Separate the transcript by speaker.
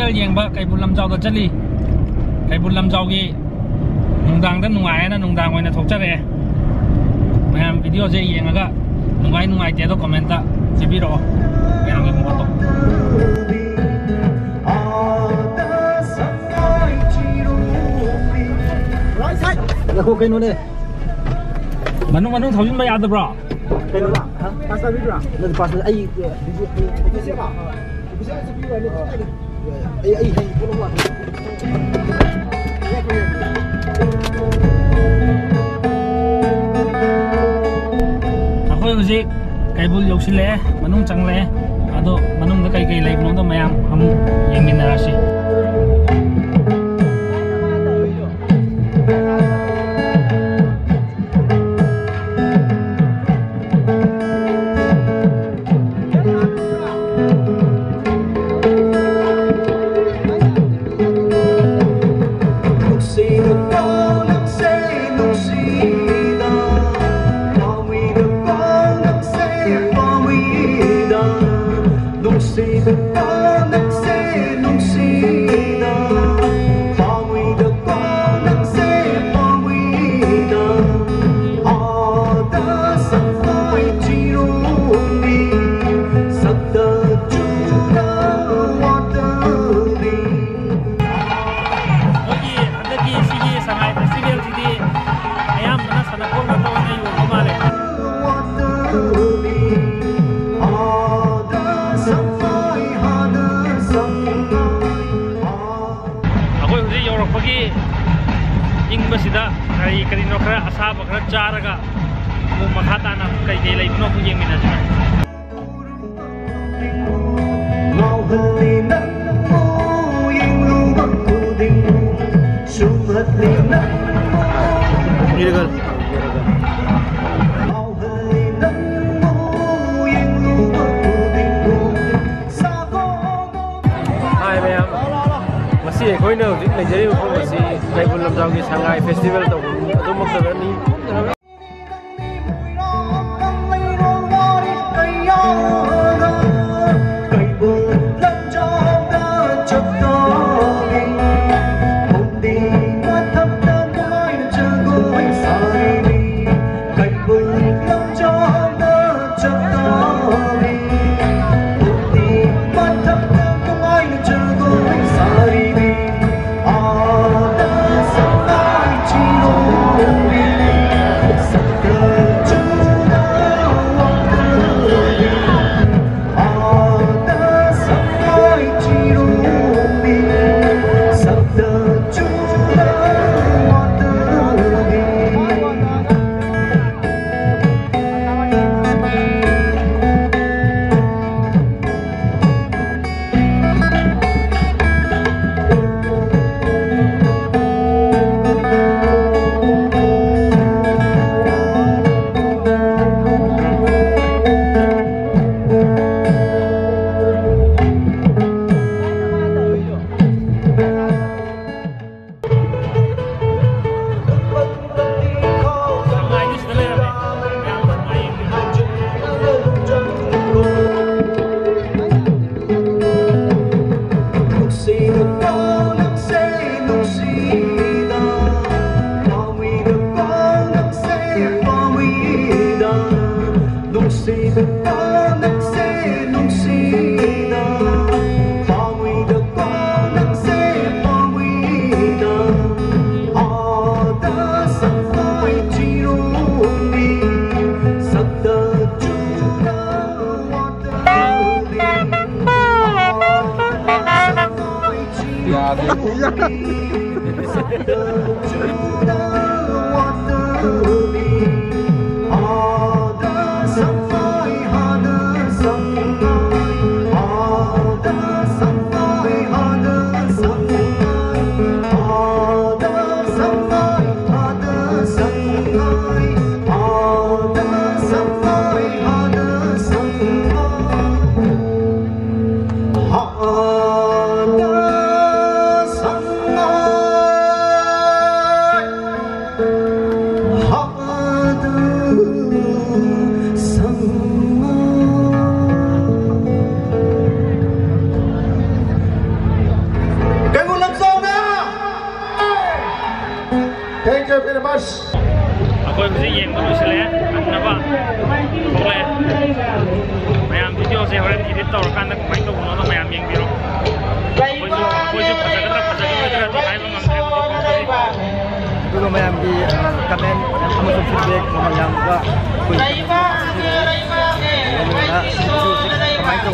Speaker 1: festival yengba Keibul Lamjao da chali Keibul Lamjao gi nungdang da nungai na nungdang oina thokchare mayam video je yengaga nungai te do comment ta jibiro mayam gi photo
Speaker 2: Aku kain mana?
Speaker 1: Manung thawin ba yada bro
Speaker 2: Kain apa? Pasal video. Nanti pasal ai video siapa? Bisa video ni. Ai boleh buat.
Speaker 1: Aku hujik Keibul yoksile manung changle ado manung da kai lai bno do mayam ham yengminarasi Sida kari no khara asaba khara charaga mu makhata na kai lai no ku yeng mina sina Iragal Hai ma'am Masi koi na hujik Nigeria ko masi Keibul Lamjao ki Sangai festival to adu makta ni Aku bisa yang dulu sih ya, kenapa? Boleh. Mayam video saya orang edit tahu kan aku main tu guna tu mayam yang biru. Aku pasal kita tu hai long ambil
Speaker 2: Dulu mayam di komen kamu tu feedback mayam juga. Main tu